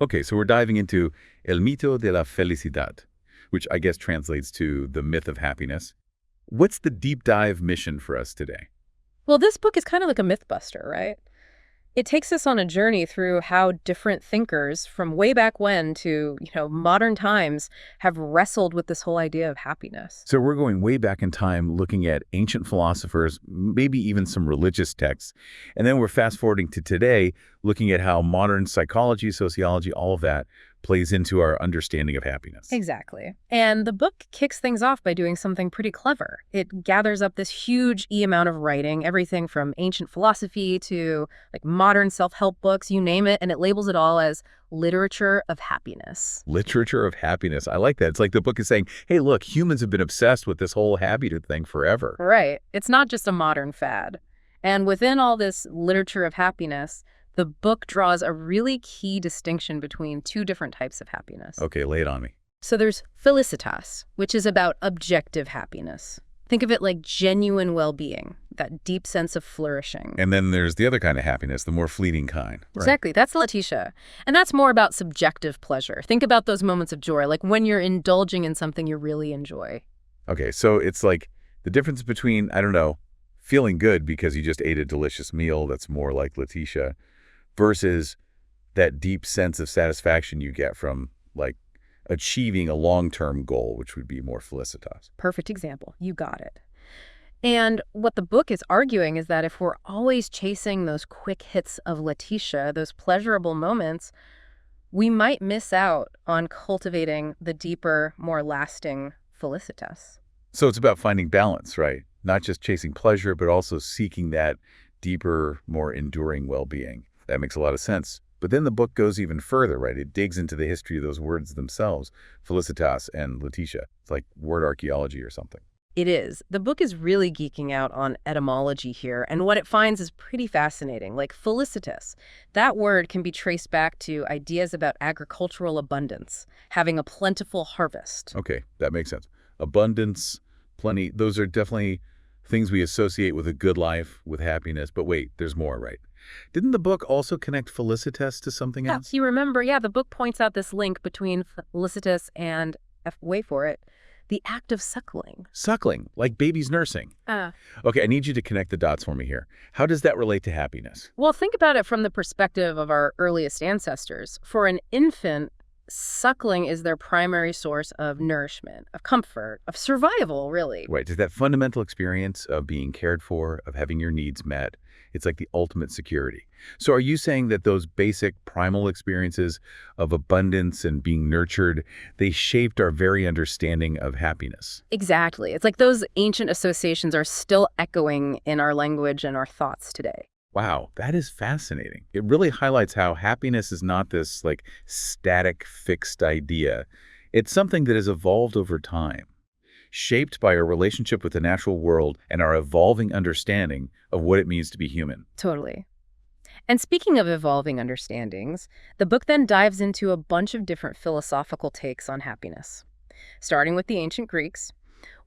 Okay, so we're diving into El mito de la felicidad, which I guess translates to the myth of happiness. What's the deep dive mission for us today? Well, this book is kind of like a myth buster, right? It takes us on a journey through how different thinkers from way back when to, modern times have wrestled with this whole idea of happiness. So we're going way back in time looking at ancient philosophers, maybe even some religious texts. And then we're fast forwarding to today, looking at how modern psychology, sociology, all of that plays into our understanding of happiness. Exactly. And the book kicks things off by doing something pretty clever. It gathers up this huge amount of writing, everything from ancient philosophy to like modern self-help books, you name it, and it labels it all as literature of happiness. Literature of happiness. I like that. It's like the book is saying, hey, look, humans have been obsessed with this whole happy thing forever. Right. It's not just a modern fad. And within all this literature of happiness, the book draws a really key distinction between two different types of happiness. Okay, lay it on me. So there's felicitas, which is about objective happiness. Think of it like genuine well-being, that deep sense of flourishing. And then there's the other kind of happiness, the more fleeting kind. Right? Exactly. That's Letitia. And that's more about subjective pleasure. Think about those moments of joy, like when you're indulging in something you really enjoy. Okay, so it's like the difference between, I don't know, feeling good because you just ate a delicious meal, that's more like Letitia, versus that deep sense of satisfaction you get from, like, achieving a long-term goal, which would be more felicitas. Perfect example. You got it. And what the book is arguing is that if we're always chasing those quick hits of Letitia, those pleasurable moments, we might miss out on cultivating the deeper, more lasting felicitas. So it's about finding balance, right? Not just chasing pleasure, but also seeking that deeper, more enduring well-being. That makes a lot of sense. But then the book goes even further, right? It digs into the history of those words themselves, felicitas and Letitia. It's like word archaeology or something. It is. The book is really geeking out on etymology here, and what it finds is pretty fascinating. Like felicitas, that word can be traced back to ideas about agricultural abundance, having a plentiful harvest. Okay, that makes sense. Abundance, plenty, those are definitely things we associate with a good life, with happiness. But wait, there's more, right? Didn't the book also connect felicitas to something else? You remember, the book points out this link between felicitas and, wait for it, the act of suckling. Suckling, like babies nursing. Okay, I need you to connect the dots for me here. How does that relate to happiness? Well, think about it from the perspective of our earliest ancestors. For an infant, suckling is their primary source of nourishment, of comfort, of survival, really. Right, it's that fundamental experience of being cared for, of having your needs met. It's like the ultimate security. So are you saying that those basic primal experiences of abundance and being nurtured, they shaped our very understanding of happiness? Exactly. It's like those ancient associations are still echoing in our language and our thoughts today. Wow, that is fascinating. It really highlights how happiness is not this like static, fixed idea. It's something that has evolved over time, shaped by our relationship with the natural world and our evolving understanding of what it means to be human. Totally. And speaking of evolving understandings, the book then dives into a bunch of different philosophical takes on happiness. Starting with the ancient Greeks,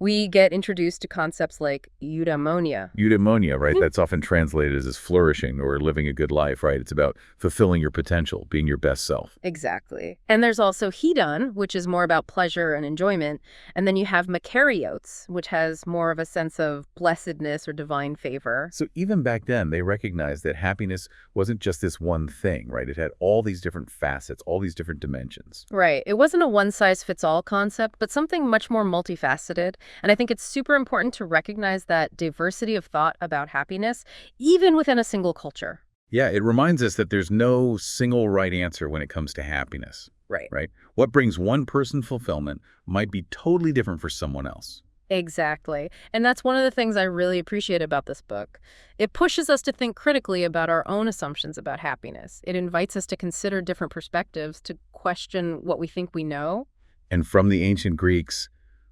we get introduced to concepts like eudaimonia. Eudaimonia, right? That's often translated as flourishing or living a good life, right? It's about fulfilling your potential, being your best self. Exactly. And there's also hedon, which is more about pleasure and enjoyment. And then you have makariotes, which has more of a sense of blessedness or divine favor. So even back then, they recognized that happiness wasn't just this one thing, right? It had all these different facets, all these different dimensions. Right. It wasn't a one-size-fits-all concept, but something much more multifaceted. And I think it's super important to recognize that diversity of thought about happiness, even within a single culture. Yeah, it reminds us that there's no single right answer when it comes to happiness. Right. Right? What brings one person fulfillment might be totally different for someone else. Exactly. And that's one of the things I really appreciate about this book. It pushes us to think critically about our own assumptions about happiness. It invites us to consider different perspectives, to question what we think we know. And from the ancient Greeks,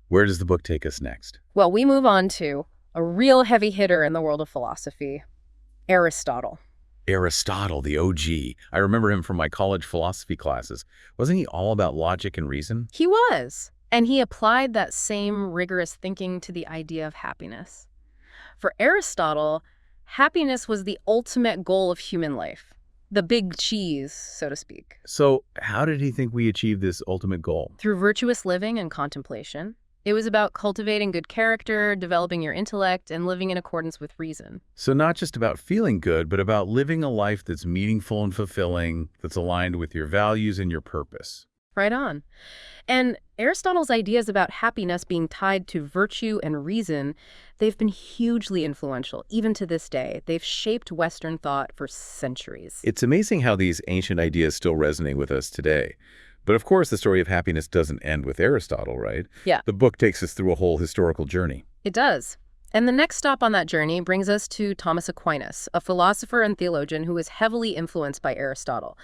where does the book take us next? Well, we move on to a real heavy hitter in the world of philosophy, Aristotle. Aristotle, the OG. I remember him from my college philosophy classes. Wasn't he all about logic and reason? He was. And he applied that same rigorous thinking to the idea of happiness. For Aristotle, happiness was the ultimate goal of human life. The big cheese, so to speak. So how did he think we achieve this ultimate goal? Through virtuous living and contemplation. It was about cultivating good character, developing your intellect, and living in accordance with reason. So not just about feeling good, but about living a life that's meaningful and fulfilling, that's aligned with your values and your purpose. Right on. And Aristotle's ideas about happiness being tied to virtue and reason, they've been hugely influential, even to this day. They've shaped Western thought for centuries. It's amazing how these ancient ideas still resonate with us today. But of course, the story of happiness doesn't end with Aristotle, right? Yeah. The book takes us through a whole historical journey. It does. And the next stop on that journey brings us to Thomas Aquinas, a philosopher and theologian who was heavily influenced by Aristotle.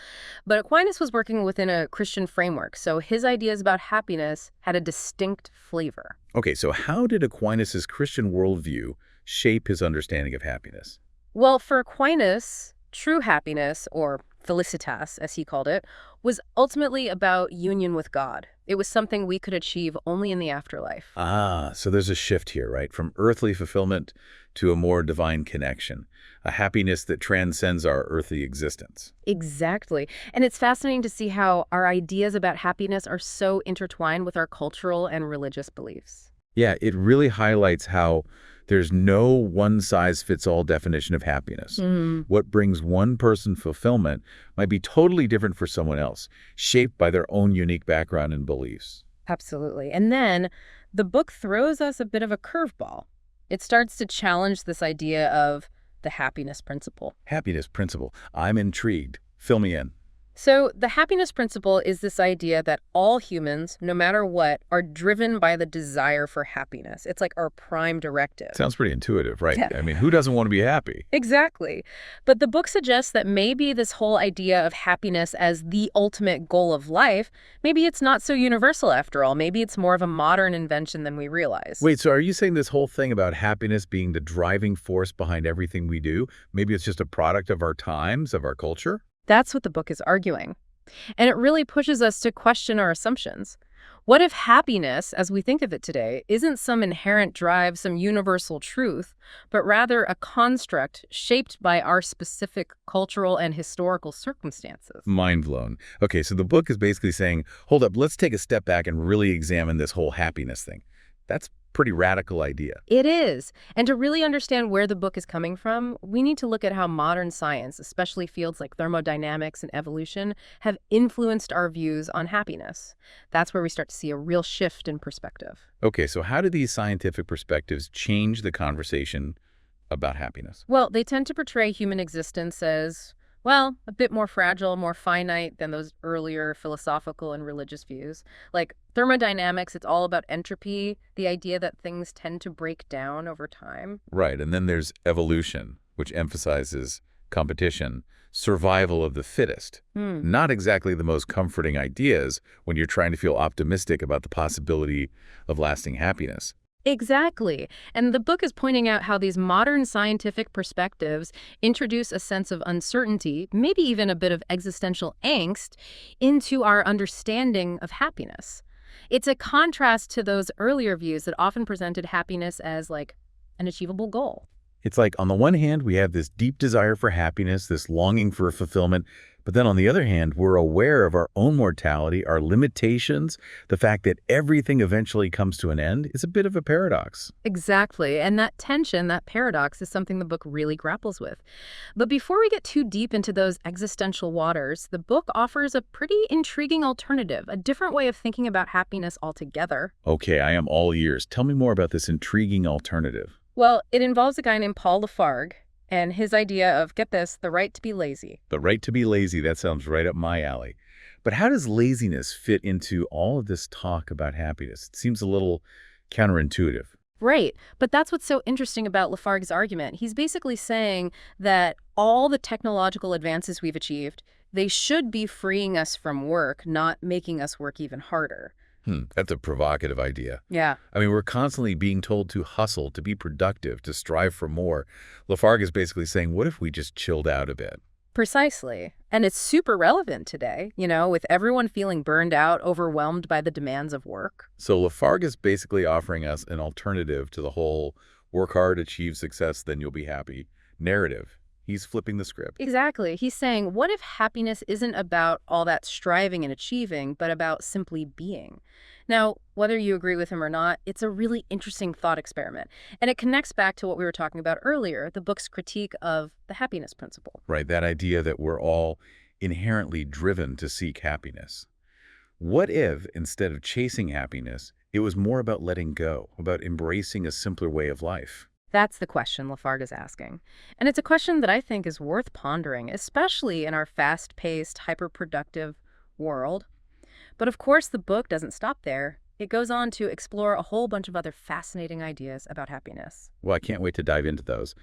But Aquinas was working within a Christian framework, so his ideas about happiness had a distinct flavor. Okay, so how did Aquinas' Christian worldview shape his understanding of happiness? Well, for Aquinas, true happiness, or felicitas, as he called it, was ultimately about union with God. It was something we could achieve only in the afterlife. Ah, so there's a shift here, right? From earthly fulfillment to a more divine connection, a happiness that transcends our earthly existence. Exactly. And it's fascinating to see how our ideas about happiness are so intertwined with our cultural and religious beliefs. Yeah, it really highlights how there's no one-size-fits-all definition of happiness. What brings one person fulfillment might be totally different for someone else, shaped by their own unique background and beliefs. Absolutely. And then the book throws us a bit of a curveball. It starts to challenge this idea of the happiness principle. Happiness principle. I'm intrigued. Fill me in. So the happiness principle is this idea that all humans, no matter what, are driven by the desire for happiness. It's like our prime directive. Sounds pretty intuitive, right? Yeah. I mean, who doesn't want to be happy? Exactly. But the book suggests that maybe this whole idea of happiness as the ultimate goal of life, maybe it's not so universal after all. Maybe it's more of a modern invention than we realize. Wait, so are you saying this whole thing about happiness being the driving force behind everything we do, maybe it's just a product of our times, of our culture? That's what the book is arguing. And it really pushes us to question our assumptions. What if happiness, as we think of it today, isn't some inherent drive, some universal truth, but rather a construct shaped by our specific cultural and historical circumstances? Mind blown. Okay, so the book is basically saying, hold up, let's take a step back and really examine this whole happiness thing. That's a pretty radical idea. It is. And to really understand where the book is coming from, we need to look at how modern science, especially fields like thermodynamics and evolution, have influenced our views on happiness. That's where we start to see a real shift in perspective. Okay, so how do these scientific perspectives change the conversation about happiness? Well, they tend to portray human existence as, well, a bit more fragile, more finite than those earlier philosophical and religious views. Like thermodynamics, it's all about entropy, the idea that things tend to break down over time. Right, and then there's evolution, which emphasizes competition, survival of the fittest. Not exactly the most comforting ideas when you're trying to feel optimistic about the possibility of lasting happiness. Exactly. And the book is pointing out how these modern scientific perspectives introduce a sense of uncertainty, maybe even a bit of existential angst, into our understanding of happiness. It's a contrast to those earlier views that often presented happiness as like an achievable goal. It's like, on the one hand, we have this deep desire for happiness, this longing for fulfillment, but then on the other hand, we're aware of our own mortality, our limitations, the fact that everything eventually comes to an end is a bit of a paradox. Exactly. And that tension, that paradox, is something the book really grapples with. But before we get too deep into those existential waters, the book offers a pretty intriguing alternative, a different way of thinking about happiness altogether. Okay, I am all ears. Tell me more about this intriguing alternative. Well, it involves a guy named Paul Lafargue and his idea of, get this, the right to be lazy. The right to be lazy, that sounds right up my alley. But how does laziness fit into all of this talk about happiness? It seems a little counterintuitive. Right. But that's what's so interesting about Lafargue's argument. He's basically saying that all the technological advances we've achieved, they should be freeing us from work, not making us work even harder. That's a provocative idea. Yeah. I mean, we're constantly being told to hustle, to be productive, to strive for more. Lafargue is basically saying, what if we just chilled out a bit? Precisely. And it's super relevant today, with everyone feeling burned out, overwhelmed by the demands of work. So Lafargue is basically offering us an alternative to the whole work hard, achieve success, then you'll be happy narrative. He's flipping the script. Exactly. He's saying, what if happiness isn't about all that striving and achieving, but about simply being? Now, whether you agree with him or not, it's a really interesting thought experiment. And it connects back to what we were talking about earlier, the book's critique of the happiness principle. Right, that idea that we're all inherently driven to seek happiness. What if, instead of chasing happiness, it was more about letting go, about embracing a simpler way of life? That's the question Lafargue is asking. And it's a question that I think is worth pondering, especially in our fast-paced, hyper-productive world. But of course, the book doesn't stop there. It goes on to explore a whole bunch of other fascinating ideas about happiness. Well, I can't wait to dive into those.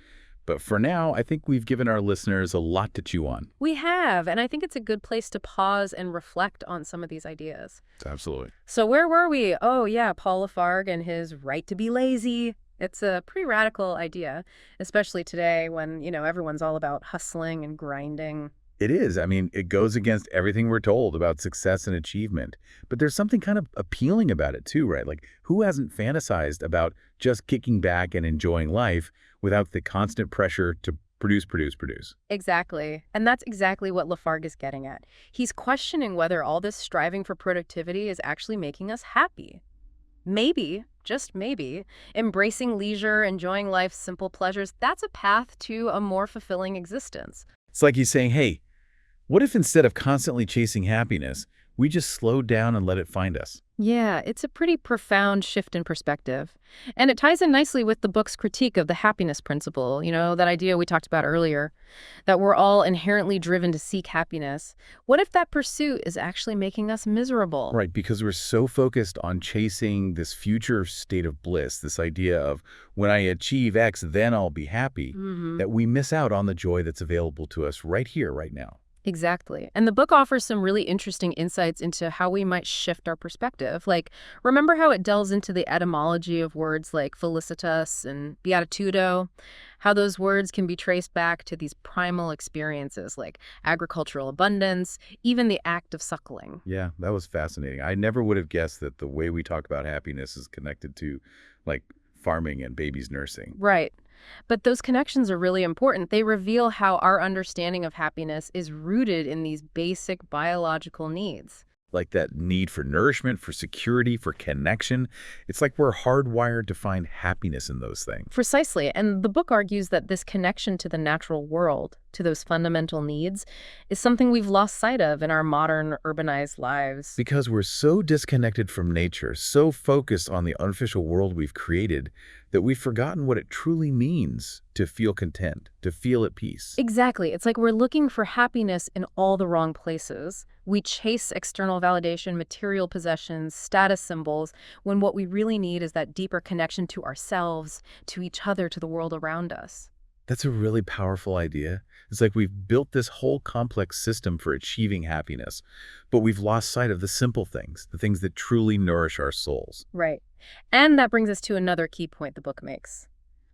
But for now, I think we've given our listeners a lot to chew on. We have, and I think it's a good place to pause and reflect on some of these ideas. Absolutely. So where were we? Oh, yeah, Paul Lafargue and his right to be lazy. It's a pretty radical idea, especially today when, everyone's all about hustling and grinding. It is. I mean, it goes against everything we're told about success and achievement. But there's something kind of appealing about it too, right? Like, who hasn't fantasized about just kicking back and enjoying life without the constant pressure to produce, produce, produce? Exactly. And that's exactly what Lafargue is getting at. He's questioning whether all this striving for productivity is actually making us happy. Maybe, just maybe, embracing leisure, enjoying life's simple pleasures, that's a path to a more fulfilling existence. It's like he's saying, hey, what if instead of constantly chasing happiness, we just slowed down and let it find us? Yeah, it's a pretty profound shift in perspective. And it ties in nicely with the book's critique of the happiness principle, that idea we talked about earlier, that we're all inherently driven to seek happiness. What if that pursuit is actually making us miserable? Right, because we're so focused on chasing this future state of bliss, this idea of when I achieve X, then I'll be happy, that we miss out on the joy that's available to us right here, right now. Exactly. And the book offers some really interesting insights into how we might shift our perspective. Like, remember how it delves into the etymology of words like felicitas and beatitudo? How those words can be traced back to these primal experiences like agricultural abundance, even the act of suckling. Yeah, that was fascinating. I never would have guessed that the way we talk about happiness is connected to, like, farming and babies nursing. Right. But those connections are really important. They reveal how our understanding of happiness is rooted in these basic biological needs. Like that need for nourishment, for security, for connection. It's like we're hardwired to find happiness in those things. Precisely. And the book argues that this connection to the natural world, to those fundamental needs, is something we've lost sight of in our modern urbanized lives. Because we're so disconnected from nature, so focused on the artificial world we've created, that we've forgotten what it truly means to feel content, to feel at peace. Exactly. It's like we're looking for happiness in all the wrong places. We chase external validation, material possessions, status symbols, when what we really need is that deeper connection to ourselves, to each other, to the world around us. That's a really powerful idea. It's like we've built this whole complex system for achieving happiness, but we've lost sight of the simple things, the things that truly nourish our souls. Right. And that brings us to another key point the book makes.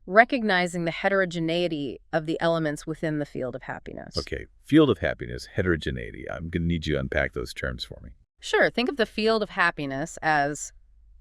Recognizing the heterogeneity of the elements within the field of happiness. Okay, field of happiness, heterogeneity. I'm going to need you to unpack those terms for me. Sure, think of the field of happiness as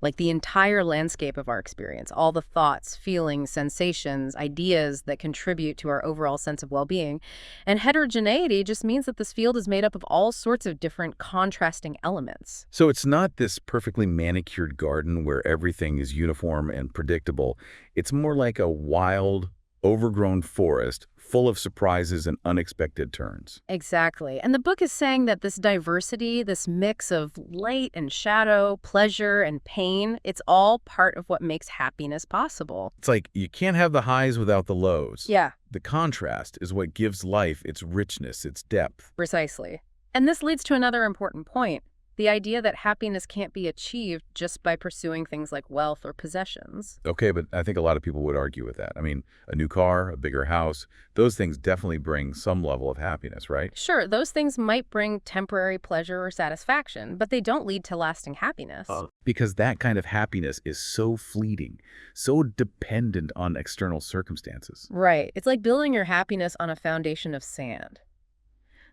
like the entire landscape of our experience, all the thoughts, feelings, sensations, ideas that contribute to our overall sense of well-being. And heterogeneity just means that this field is made up of all sorts of different contrasting elements. So it's not this perfectly manicured garden where everything is uniform and predictable. It's more like a wild, overgrown forest full of surprises and unexpected turns. Exactly. And the book is saying that this diversity, this mix of light and shadow, pleasure and pain, it's all part of what makes happiness possible. It's like you can't have the highs without the lows. Yeah, The contrast is what gives life its richness, its depth. precisely. And this leads to another important point. The idea that happiness can't be achieved just by pursuing things like wealth or possessions. Okay, but I think a lot of people would argue with that. I mean, a new car, a bigger house, those things definitely bring some level of happiness, right? Sure, those things might bring temporary pleasure or satisfaction, but they don't lead to lasting happiness. Because that kind of happiness is so fleeting, so dependent on external circumstances. Right. It's like building your happiness on a foundation of sand.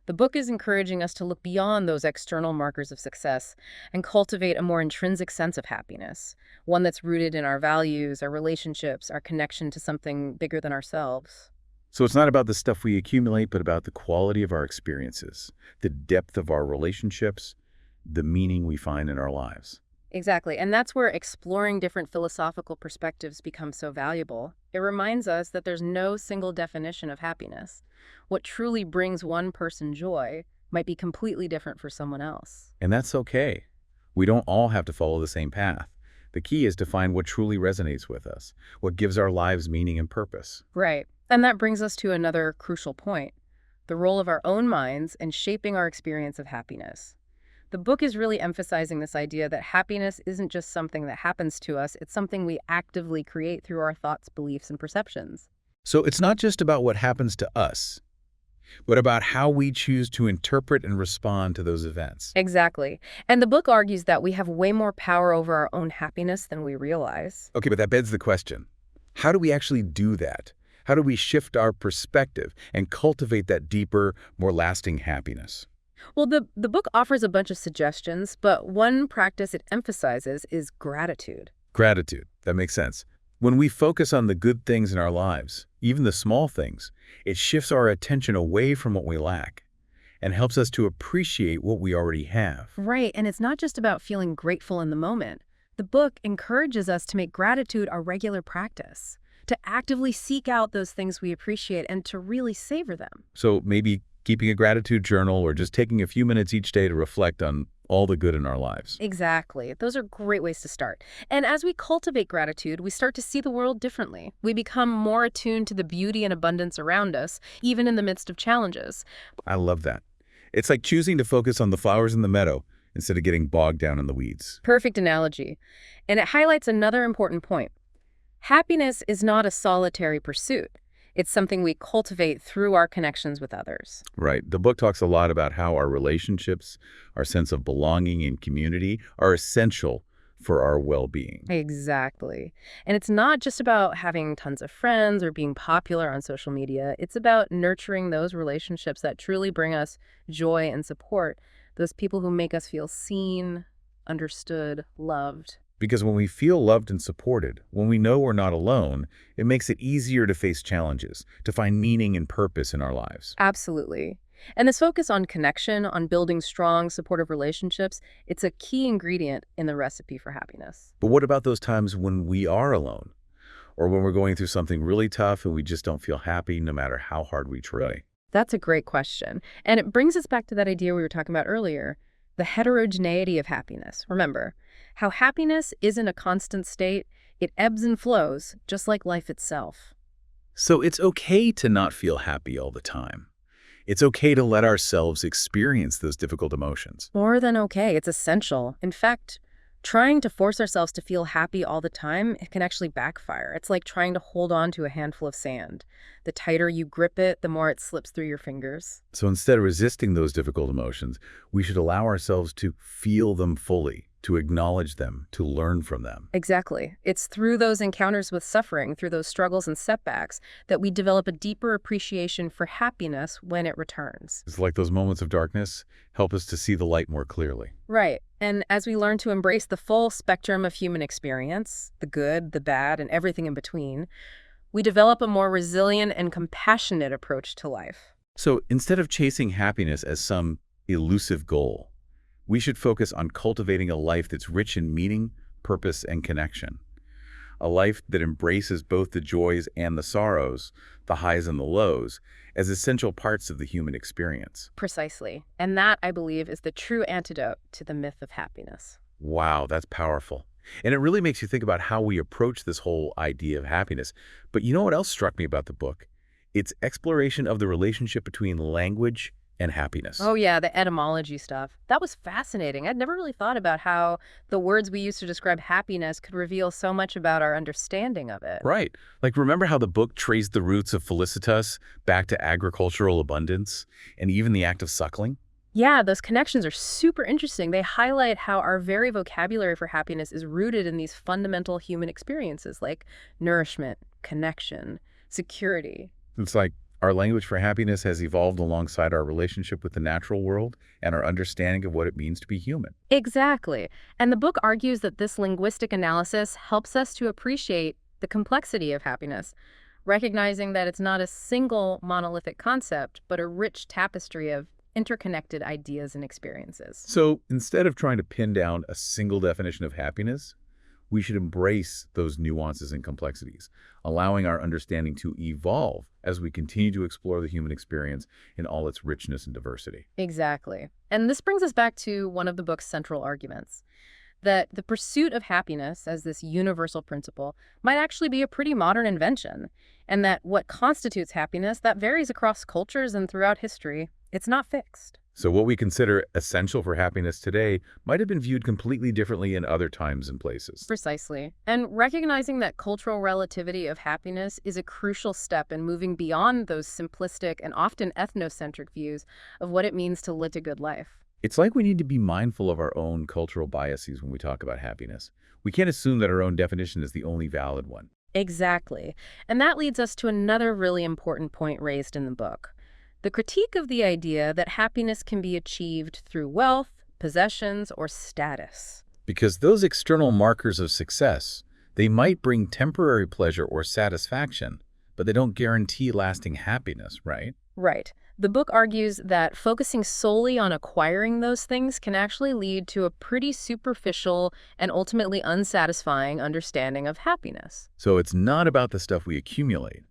The book is encouraging us to look beyond those external markers of success and cultivate a more intrinsic sense of happiness, one that's rooted in our values, our relationships, our connection to something bigger than ourselves. So it's not about the stuff we accumulate, but about the quality of our experiences, the depth of our relationships, the meaning we find in our lives. Exactly. And that's where exploring different philosophical perspectives becomes so valuable. It reminds us that there's no single definition of happiness. What truly brings one person joy might be completely different for someone else. And that's okay. We don't all have to follow the same path. The key is to find what truly resonates with us, what gives our lives meaning and purpose. Right. And that brings us to another crucial point, the role of our own minds in shaping our experience of happiness. The book is really emphasizing this idea that happiness isn't just something that happens to us, it's something we actively create through our thoughts, beliefs, and perceptions. So it's not just about what happens to us, but about how we choose to interpret and respond to those events. Exactly. And the book argues that we have way more power over our own happiness than we realize. Okay, but that begs the question, how do we actually do that? How do we shift our perspective and cultivate that deeper, more lasting happiness? Well, the book offers a bunch of suggestions, but one practice it emphasizes is gratitude. Gratitude. That makes sense. When we focus on the good things in our lives, even the small things, it shifts our attention away from what we lack and helps us to appreciate what we already have. Right, and it's not just about feeling grateful in the moment. The book encourages us to make gratitude a regular practice, to actively seek out those things we appreciate and to really savor them. So maybe keeping a gratitude journal or just taking a few minutes each day to reflect on all the good in our lives. Exactly. Those are great ways to start. And as we cultivate gratitude, we start to see the world differently. We become more attuned to the beauty and abundance around us, even in the midst of challenges. I love that. It's like choosing to focus on the flowers in the meadow instead of getting bogged down in the weeds. Perfect analogy. And it highlights another important point. Happiness is not a solitary pursuit. It's something we cultivate through our connections with others. Right. The book talks a lot about how our relationships, our sense of belonging and community are essential for our well-being. Exactly. And it's not just about having tons of friends or being popular on social media. It's about nurturing those relationships that truly bring us joy and support, those people who make us feel seen, understood, loved. Because when we feel loved and supported, when we know we're not alone, it makes it easier to face challenges, to find meaning and purpose in our lives. Absolutely. And this focus on connection, on building strong, supportive relationships, it's a key ingredient in the recipe for happiness. But what about those times when we are alone? Or when we're going through something really tough and we just don't feel happy no matter how hard we try? That's a great question. And it brings us back to that idea we were talking about earlier, the heterogeneity of happiness. Remember, how happiness isn't a constant state, it ebbs and flows, just like life itself. So it's okay to not feel happy all the time. It's okay to let ourselves experience those difficult emotions. More than okay, it's essential. In fact, trying to force ourselves to feel happy all the time, it can actually backfire. It's like trying to hold on to a handful of sand. The tighter you grip it, the more it slips through your fingers. So instead of resisting those difficult emotions, we should allow ourselves to feel them fully, to acknowledge them, to learn from them. Exactly. It's through those encounters with suffering, through those struggles and setbacks, that we develop a deeper appreciation for happiness when it returns. It's like those moments of darkness help us to see the light more clearly. Right. And as we learn to embrace the full spectrum of human experience, the good, the bad, and everything in between, we develop a more resilient and compassionate approach to life. So instead of chasing happiness as some elusive goal, we should focus on cultivating a life that's rich in meaning, purpose, and connection. A life that embraces both the joys and the sorrows, the highs and the lows, as essential parts of the human experience. Precisely. And that, I believe, is the true antidote to the myth of happiness. Wow, that's powerful. And it really makes you think about how we approach this whole idea of happiness. But you know what else struck me about the book? Its exploration of the relationship between language and happiness. Oh yeah, the etymology stuff. That was fascinating. I'd never really thought about how the words we use to describe happiness could reveal so much about our understanding of it. Right. Like, remember how the book traced the roots of felicitas back to agricultural abundance and even the act of suckling? Yeah, those connections are super interesting. They highlight how our very vocabulary for happiness is rooted in these fundamental human experiences like nourishment, connection, security. It's like our language for happiness has evolved alongside our relationship with the natural world and our understanding of what it means to be human. Exactly. And the book argues that this linguistic analysis helps us to appreciate the complexity of happiness. recognizing that it's not a single monolithic concept, but a rich tapestry of interconnected ideas and experiences. So instead of trying to pin down a single definition of happiness, we should embrace those nuances and complexities, allowing our understanding to evolve as we continue to explore the human experience in all its richness and diversity. Exactly. And this brings us back to one of the book's central arguments, that the pursuit of happiness as this universal principle might actually be a pretty modern invention, and that what constitutes happiness, that varies across cultures and throughout history. It's not fixed. So what we consider essential for happiness today might have been viewed completely differently in other times and places. Precisely. And recognizing that cultural relativity of happiness is a crucial step in moving beyond those simplistic and often ethnocentric views of what it means to live a good life. It's like we need to be mindful of our own cultural biases when we talk about happiness. We can't assume that our own definition is the only valid one. Exactly. And that leads us to another really important point raised in the book. The critique of the idea that happiness can be achieved through wealth, possessions, or status. Because those external markers of success, they might bring temporary pleasure or satisfaction, but they don't guarantee lasting happiness, right? Right. The book argues that focusing solely on acquiring those things can actually lead to a pretty superficial and ultimately unsatisfying understanding of happiness. So it's not about the stuff we accumulate,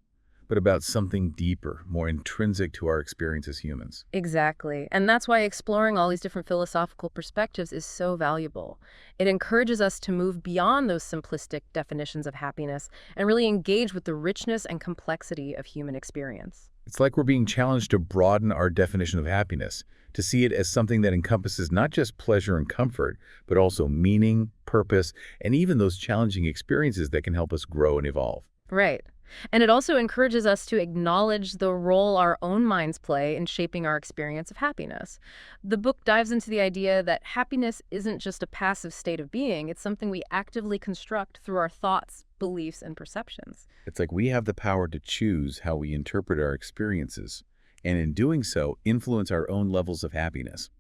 but about something deeper, more intrinsic to our experience as humans. Exactly. And that's why exploring all these different philosophical perspectives is so valuable. It encourages us to move beyond those simplistic definitions of happiness and really engage with the richness and complexity of human experience. It's like we're being challenged to broaden our definition of happiness, to see it as something that encompasses not just pleasure and comfort, but also meaning, purpose, and even those challenging experiences that can help us grow and evolve. Right. And it also encourages us to acknowledge the role our own minds play in shaping our experience of happiness. The book dives into the idea that happiness isn't just a passive state of being, it's something we actively construct through our thoughts, beliefs, and perceptions. It's like we have the power to choose how we interpret our experiences, and in doing so, influence our own levels of happiness.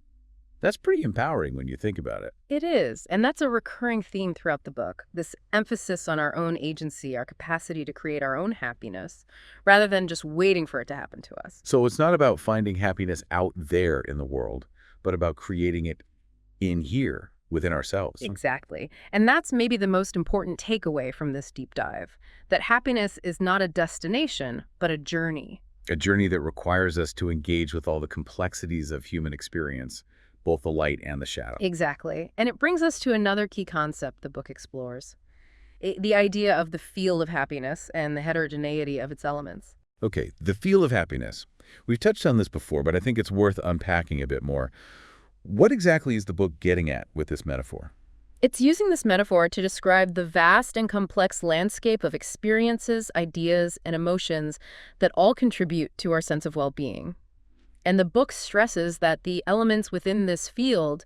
That's pretty empowering when you think about it. It is, and that's a recurring theme throughout the book, this emphasis on our own agency, our capacity to create our own happiness, rather than just waiting for it to happen to us. So it's not about finding happiness out there in the world, but about creating it in here, within ourselves. Exactly. And that's maybe the most important takeaway from this deep dive, that happiness is not a destination, but a journey. A journey that requires us to engage with all the complexities of human experience, both the light and the shadow. Exactly. And it brings us to another key concept the book explores, the idea of the field of happiness and the heterogeneity of its elements. Okay, the feel of happiness. We've touched on this before, but I think it's worth unpacking a bit more. What exactly is the book getting at with this metaphor? It's using this metaphor to describe the vast and complex landscape of experiences, ideas, and emotions that all contribute to our sense of well-being. And the book stresses that the elements within this field,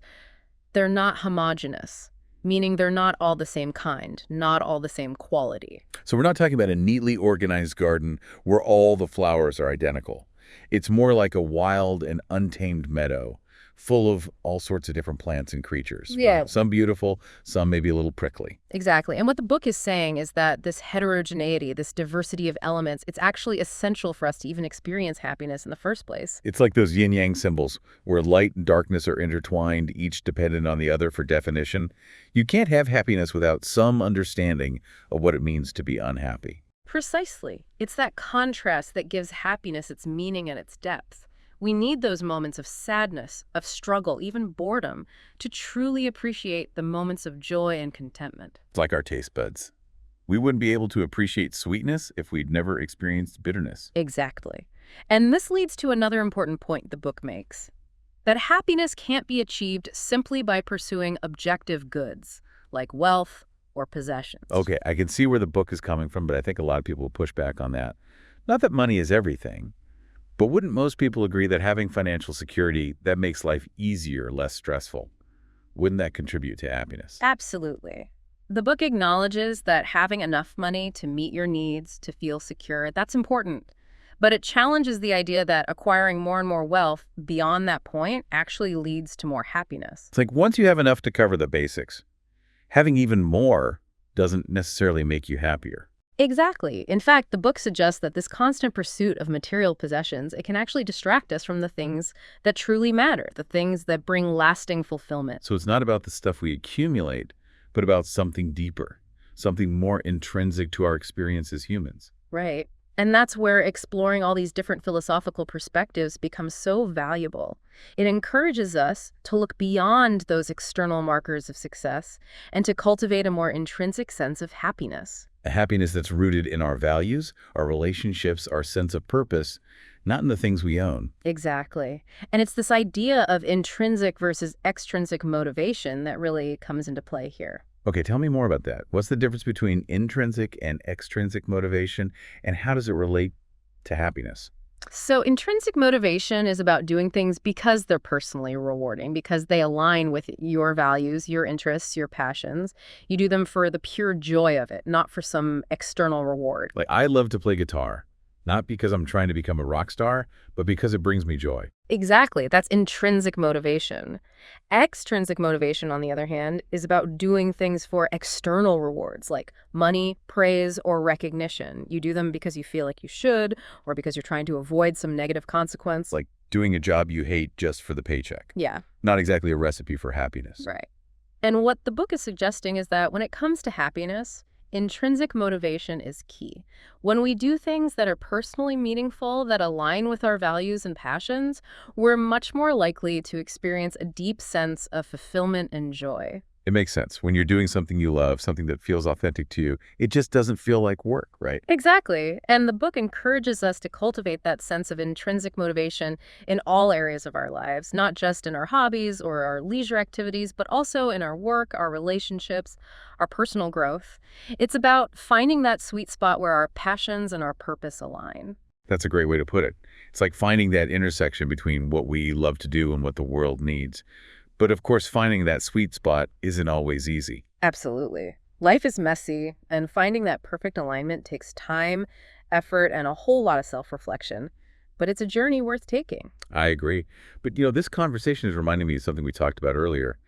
they're not homogeneous, meaning they're not all the same kind, not all the same quality. So we're not talking about a neatly organized garden where all the flowers are identical. It's more like a wild and untamed meadow, full of all sorts of different plants and creatures. Yeah. Some beautiful, some maybe a little prickly. Exactly. And what the book is saying is that this heterogeneity, this diversity of elements, it's actually essential for us to even experience happiness in the first place. It's like those yin-yang symbols, where light and darkness are intertwined, each dependent on the other for definition. You can't have happiness without some understanding of what it means to be unhappy. Precisely. It's that contrast that gives happiness its meaning and its depth. We need those moments of sadness, of struggle, even boredom, to truly appreciate the moments of joy and contentment. It's like our taste buds. We wouldn't be able to appreciate sweetness if we'd never experienced bitterness. Exactly. And this leads to another important point the book makes, that happiness can't be achieved simply by pursuing objective goods, like wealth or possessions. Okay, I can see where the book is coming from, but I think a lot of people will push back on that. Not that money is everything. But wouldn't most people agree that having financial security, that makes life easier, less stressful? Wouldn't that contribute to happiness? Absolutely. The book acknowledges that having enough money to meet your needs, to feel secure, that's important. But it challenges the idea that acquiring more and more wealth beyond that point actually leads to more happiness. It's like once you have enough to cover the basics, having even more doesn't necessarily make you happier. Exactly. In fact, the book suggests that this constant pursuit of material possessions, it can actually distract us from the things that truly matter, the things that bring lasting fulfillment. So it's not about the stuff we accumulate, but about something deeper, something more intrinsic to our experience as humans. Right. And that's where exploring all these different philosophical perspectives becomes so valuable. It encourages us to look beyond those external markers of success and to cultivate a more intrinsic sense of happiness. A happiness that's rooted in our values, our relationships, our sense of purpose, not in the things we own. Exactly. And it's this idea of intrinsic versus extrinsic motivation that really comes into play here. Okay, tell me more about that. What's the difference between intrinsic and extrinsic motivation, and how does it relate to happiness? So intrinsic motivation is about doing things because they're personally rewarding, because they align with your values, your interests, your passions. You do them for the pure joy of it, not for some external reward. Like, I love to play guitar, not because I'm trying to become a rock star, but because it brings me joy. Exactly. That's intrinsic motivation. Extrinsic motivation, on the other hand, is about doing things for external rewards like money, praise, or recognition. You do them because you feel like you should, or because you're trying to avoid some negative consequence. Like doing a job you hate just for the paycheck. Yeah, Not exactly a recipe for happiness. right. And what the book is suggesting is that when it comes to happiness, intrinsic motivation is key. When we do things that are personally meaningful, that align with our values and passions, we're much more likely to experience a deep sense of fulfillment and joy. It makes sense. When you're doing something you love, something that feels authentic to you, it just doesn't feel like work, right? Exactly. And the book encourages us to cultivate that sense of intrinsic motivation in all areas of our lives, not just in our hobbies or our leisure activities, but also in our work, our relationships, our personal growth. It's about finding that sweet spot where our passions and our purpose align. That's a great way to put it. It's like finding that intersection between what we love to do and what the world needs. But of course, finding that sweet spot isn't always easy. Absolutely. Life is messy, and finding that perfect alignment takes time, effort, and a whole lot of self-reflection. But it's a journey worth taking. I agree. But this conversation is reminding me of something we talked about earlier,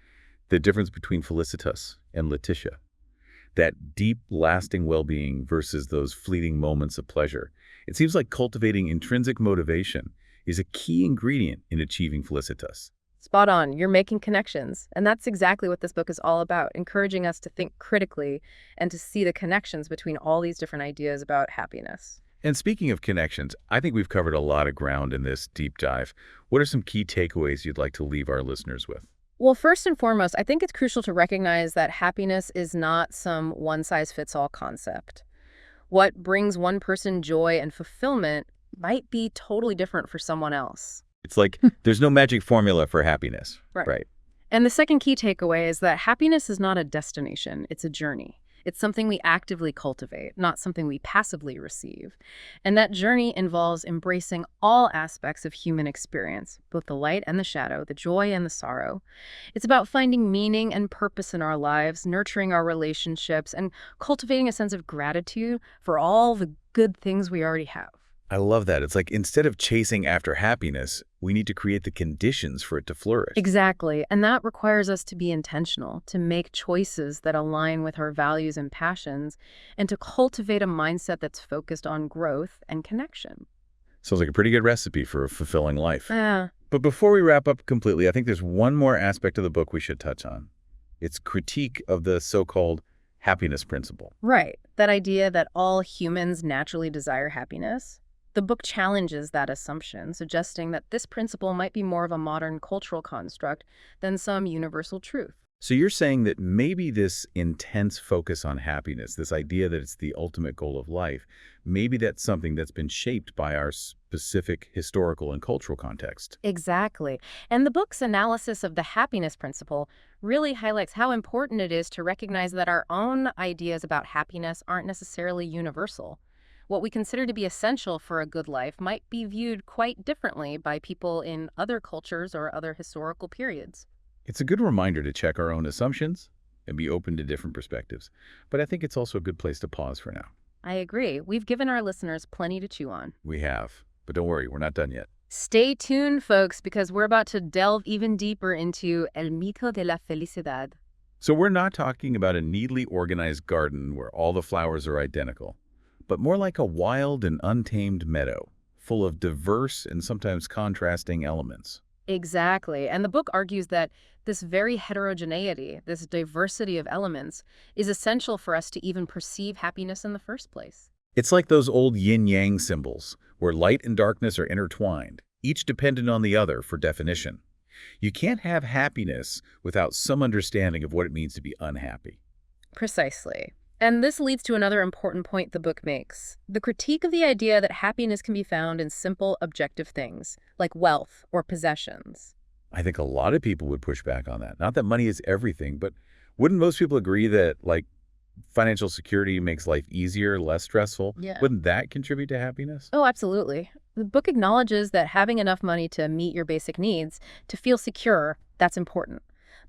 the difference between felicitas and letitia. That deep, lasting well-being versus those fleeting moments of pleasure. It seems like cultivating intrinsic motivation is a key ingredient in achieving felicitas. Spot on. You're making connections. And that's exactly what this book is all about, encouraging us to think critically and to see the connections between all these different ideas about happiness. And speaking of connections, I think we've covered a lot of ground in this deep dive. What are some key takeaways you'd like to leave our listeners with? Well, first and foremost, I think it's crucial to recognize that happiness is not some one-size-fits-all concept. What brings one person joy and fulfillment might be totally different for someone else. It's like there's no magic formula for happiness. Right. And the second key takeaway is that happiness is not a destination, it's a journey. It's something we actively cultivate, not something we passively receive. And that journey involves embracing all aspects of human experience, both the light and the shadow, the joy and the sorrow. It's about finding meaning and purpose in our lives, nurturing our relationships, and cultivating a sense of gratitude for all the good things we already have. I love that. It's like instead of chasing after happiness, we need to create the conditions for it to flourish. Exactly. And that requires us to be intentional, to make choices that align with our values and passions, and to cultivate a mindset that's focused on growth and connection. Sounds like a pretty good recipe for a fulfilling life. Yeah. But before we wrap up completely, I think there's one more aspect of the book we should touch on. Its critique of the so-called happiness principle. Right. That idea that all humans naturally desire happiness. The book challenges that assumption, suggesting that this principle might be more of a modern cultural construct than some universal truth. So you're saying that maybe this intense focus on happiness, this idea that it's the ultimate goal of life, maybe that's something that's been shaped by our specific historical and cultural context. Exactly. And the book's analysis of the happiness principle really highlights how important it is to recognize that our own ideas about happiness aren't necessarily universal. What we consider to be essential for a good life might be viewed quite differently by people in other cultures or other historical periods. It's a good reminder to check our own assumptions and be open to different perspectives. But I think it's also a good place to pause for now. I agree. We've given our listeners plenty to chew on. We have. But don't worry, we're not done yet. Stay tuned, folks, because we're about to delve even deeper into el mito de la felicidad. So we're not talking about a neatly organized garden where all the flowers are identical. but more like a wild and untamed meadow, full of diverse and sometimes contrasting elements. Exactly. And the book argues that this very heterogeneity, this diversity of elements, is essential for us to even perceive happiness in the first place. It's like those old yin-yang symbols, where light and darkness are intertwined, each dependent on the other for definition. You can't have happiness without some understanding of what it means to be unhappy. Precisely. And this leads to another important point the book makes: the critique of the idea that happiness can be found in simple, objective things, like wealth or possessions. I think a lot of people would push back on that. Not that money is everything, but wouldn't most people agree that, like, financial security makes life easier, less stressful? Yeah. Wouldn't that contribute to happiness? Oh, absolutely. The book acknowledges that having enough money to meet your basic needs, to feel secure, that's important.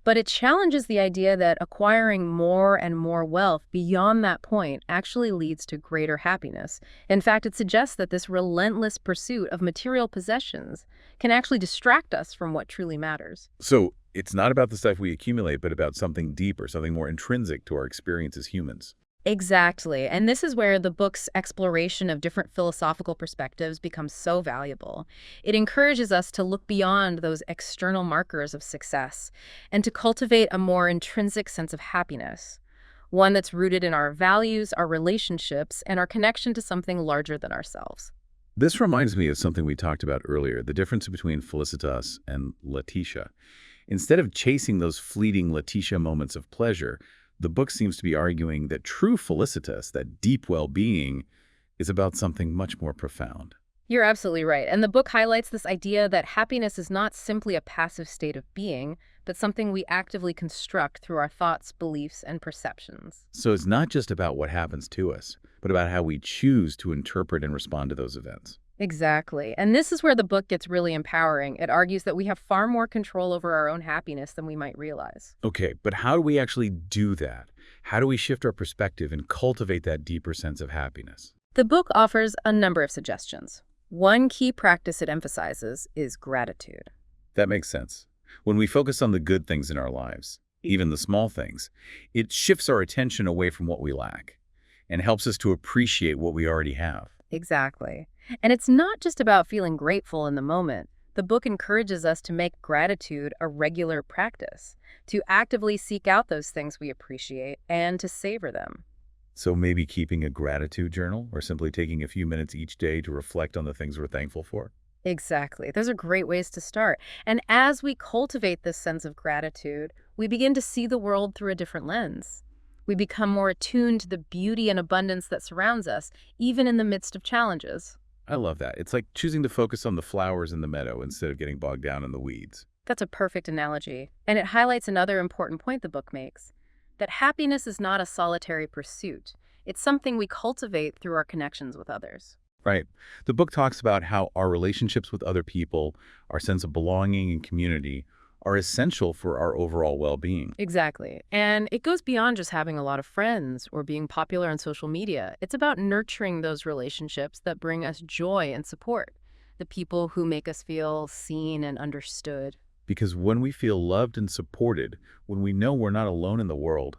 But it challenges the idea that acquiring more and more wealth beyond that point actually leads to greater happiness. In fact, it suggests that this relentless pursuit of material possessions can actually distract us from what truly matters. So it's not about the stuff we accumulate, but about something deeper, something more intrinsic to our experience as humans. Exactly. And this is where the book's exploration of different philosophical perspectives becomes so valuable. It encourages us to look beyond those external markers of success and to cultivate a more intrinsic sense of happiness, one that's rooted in our values, our relationships, and our connection to something larger than ourselves. This reminds me of something we talked about earlier, the difference between felicitas and letitia. Instead of chasing those fleeting letitia moments of pleasure, the book seems to be arguing that true felicitas, that deep well-being, is about something much more profound. You're absolutely right. And the book highlights this idea that happiness is not simply a passive state of being, but something we actively construct through our thoughts, beliefs, and perceptions. So it's not just about what happens to us, but about how we choose to interpret and respond to those events. Exactly. And this is where the book gets really empowering. It argues that we have far more control over our own happiness than we might realize. Okay, but how do we actually do that? How do we shift our perspective and cultivate that deeper sense of happiness? The book offers a number of suggestions. One key practice it emphasizes is gratitude. That makes sense. When we focus on the good things in our lives, even the small things, it shifts our attention away from what we lack and helps us to appreciate what we already have. Exactly. And it's not just about feeling grateful in the moment. The book encourages us to make gratitude a regular practice, to actively seek out those things we appreciate and to savor them. So maybe keeping a gratitude journal or simply taking a few minutes each day to reflect on the things we're thankful for. Exactly. Those are great ways to start. And as we cultivate this sense of gratitude, we begin to see the world through a different lens. We become more attuned to the beauty and abundance that surrounds us, even in the midst of challenges. I love that. It's like choosing to focus on the flowers in the meadow instead of getting bogged down in the weeds. That's a perfect analogy. And it highlights another important point the book makes, that happiness is not a solitary pursuit. It's something we cultivate through our connections with others. Right. The book talks about how our relationships with other people, our sense of belonging and community, are essential for our overall well-being. Exactly. And it goes beyond just having a lot of friends or being popular on social media. It's about nurturing those relationships that bring us joy and support, the people who make us feel seen and understood. Because when we feel loved and supported, when we know we're not alone in the world,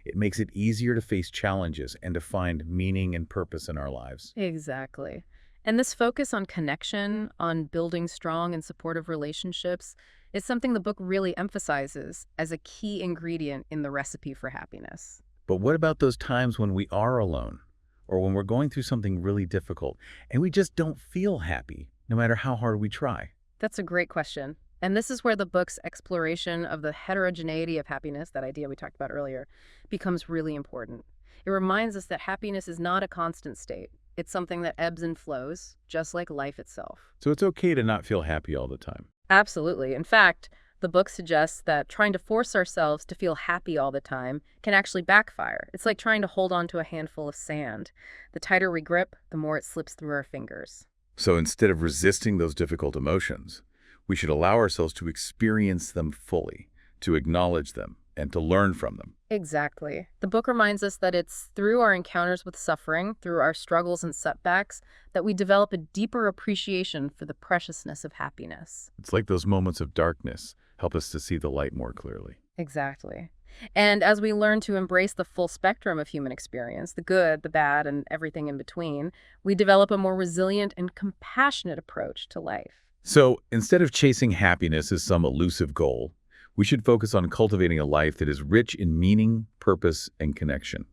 it makes it easier to face challenges and to find meaning and purpose in our lives. Exactly. And this focus on connection, on building strong and supportive relationships, is something the book really emphasizes as a key ingredient in the recipe for happiness. But what about those times when we are alone or when we're going through something really difficult and we just don't feel happy, no matter how hard we try? That's a great question. And this is where the book's exploration of the heterogeneity of happiness, that idea we talked about earlier, becomes really important. It reminds us that happiness is not a constant state. It's something that ebbs and flows, just like life itself. So it's okay to not feel happy all the time. Absolutely. In fact, the book suggests that trying to force ourselves to feel happy all the time can actually backfire. It's like trying to hold on to a handful of sand. The tighter we grip, the more it slips through our fingers. So instead of resisting those difficult emotions, we should allow ourselves to experience them fully, to acknowledge them, and to learn from them. Exactly. The book reminds us that it's through our encounters with suffering, through our struggles and setbacks, that we develop a deeper appreciation for the preciousness of happiness. It's like those moments of darkness help us to see the light more clearly. Exactly. And as we learn to embrace the full spectrum of human experience, the good, the bad, and everything in between, we develop a more resilient and compassionate approach to life. So instead of chasing happiness as some elusive goal, we should focus on cultivating a life that is rich in meaning, purpose, and connection.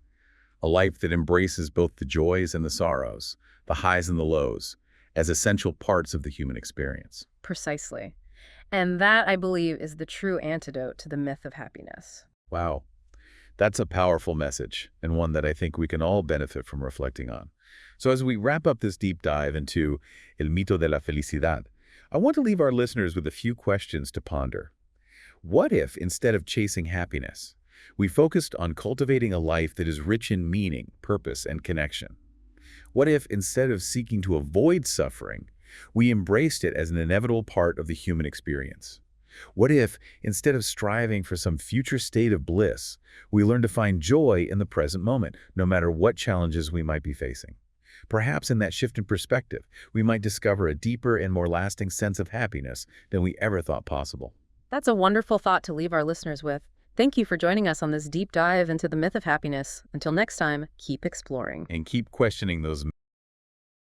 A life that embraces both the joys and the sorrows, the highs and the lows, as essential parts of the human experience. Precisely. And that, I believe, is the true antidote to the myth of happiness. Wow, that's a powerful message, and one that I think we can all benefit from reflecting on. So as we wrap up this deep dive into El mito de la felicidad, I want to leave our listeners with a few questions to ponder. What if, instead of chasing happiness, we focused on cultivating a life that is rich in meaning, purpose, and connection? What if, instead of seeking to avoid suffering, we embraced it as an inevitable part of the human experience? What if, instead of striving for some future state of bliss, we learn to find joy in the present moment, no matter what challenges we might be facing? Perhaps in that shift in perspective, we might discover a deeper and more lasting sense of happiness than we ever thought possible. That's a wonderful thought to leave our listeners with. Thank you for joining us on this deep dive into the myth of happiness. Until next time, keep exploring. And keep questioning those